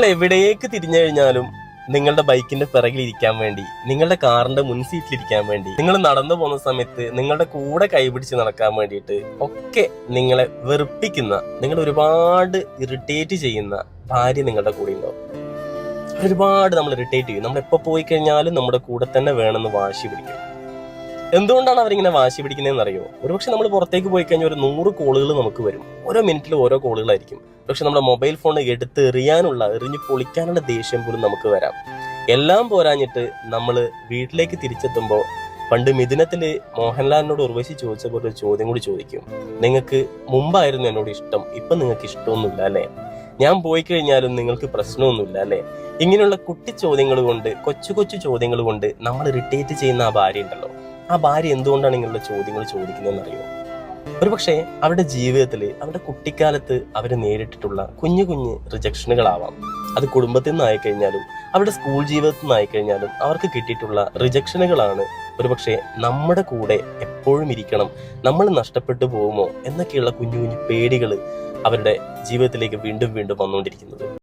എവിടേക്ക് തിരിഞ്ഞു കഴിഞ്ഞാലും നിങ്ങളുടെ ബൈക്കിന്റെ പിറകിൽ ഇരിക്കാൻ വേണ്ടി, നിങ്ങളുടെ കാറിന്റെ മുൻ സീറ്റിലിരിക്കാൻ വേണ്ടി, നിങ്ങൾ നടന്നു പോകുന്ന സമയത്ത് നിങ്ങളുടെ കൂടെ കൈപിടിച്ച് നടക്കാൻ വേണ്ടിയിട്ട് ഒക്കെ നിങ്ങളെ വെറുപ്പിക്കുന്ന, നിങ്ങൾ ഒരുപാട് ഇറിറ്റേറ്റ് ചെയ്യുന്ന ഭാര്യ നിങ്ങളുടെ കൂടെ ഉണ്ടാവും. ഒരുപാട് നമ്മൾ ഇറിറ്റേറ്റ് ചെയ്യും. നമ്മൾ എപ്പോൾ പോയി കഴിഞ്ഞാലും നമ്മുടെ കൂടെ തന്നെ വേണമെന്ന് വാശി പിടിക്കും. എന്തുകൊണ്ടാണ് അവരിങ്ങനെ വാശി പിടിക്കുന്നതെന്ന് അറിയോ? ഒരുപക്ഷെ നമ്മൾ പുറത്തേക്ക് പോയി കഴിഞ്ഞാൽ ഒരു 100 കോളുകൾ നമുക്ക് വരും. ഓരോ മിനിറ്റിൽ ഓരോ കോളുകളായിരിക്കും. പക്ഷെ നമ്മുടെ മൊബൈൽ ഫോൺ എടുത്ത് എറിഞ്ഞു പൊളിക്കാനുള്ള ദേഷ്യം പോലും നമുക്ക് വരാം. എല്ലാം പോരാഞ്ഞിട്ട് നമ്മൾ വീട്ടിലേക്ക് തിരിച്ചെത്തുമ്പോൾ പണ്ട് മിഥുനത്തില് മോഹൻലാലിനോട് ഉർവശി ചോദിച്ചപ്പോൾ ഒരു ചോദ്യം കൂടി ചോദിക്കും. നിങ്ങൾക്ക് മുമ്പായിരുന്നു എന്നോട് ഇഷ്ടം, ഇപ്പൊ നിങ്ങൾക്ക് ഇഷ്ടമൊന്നുമില്ല അല്ലെ? ഞാൻ പോയി കഴിഞ്ഞാലും നിങ്ങൾക്ക് പ്രശ്നമൊന്നുമില്ല അല്ലെ? ഇങ്ങനെയുള്ള കുട്ടി ചോദ്യങ്ങൾ കൊണ്ട്, കൊച്ചു കൊച്ചു ചോദ്യങ്ങൾ കൊണ്ട് നമ്മൾ ഇറിറ്റേറ്റ് ചെയ്യുന്ന ആ ഭാര്യ ഉണ്ടല്ലോ, ആ ഭാര്യ എന്തുകൊണ്ടാണ് ഇങ്ങനെയുള്ള ചോദ്യങ്ങൾ ചോദിക്കുന്നതെന്ന് അറിയോ? ഒരുപക്ഷെ അവരുടെ ജീവിതത്തിൽ, അവരുടെ കുട്ടിക്കാലത്ത് അവർ നേരിട്ടിട്ടുള്ള കുഞ്ഞു കുഞ്ഞു റിജക്ഷനുകളാവാം. അത് കുടുംബത്തിൽ നിന്നായി കഴിഞ്ഞാലും അവരുടെ സ്കൂൾ ജീവിതത്തിൽ നിന്നായി കഴിഞ്ഞാലും അവർക്ക് കിട്ടിയിട്ടുള്ള റിജക്ഷനുകളാണ് ഒരുപക്ഷെ നമ്മുടെ കൂടെ എപ്പോഴും ഇരിക്കണം, നമ്മൾ നഷ്ടപ്പെട്ടു പോകുമോ എന്നൊക്കെയുള്ള കുഞ്ഞു കുഞ്ഞു പേടികൾ അവരുടെ ജീവിതത്തിലേക്ക് വീണ്ടും വീണ്ടും വന്നുകൊണ്ടിരിക്കുന്നത്.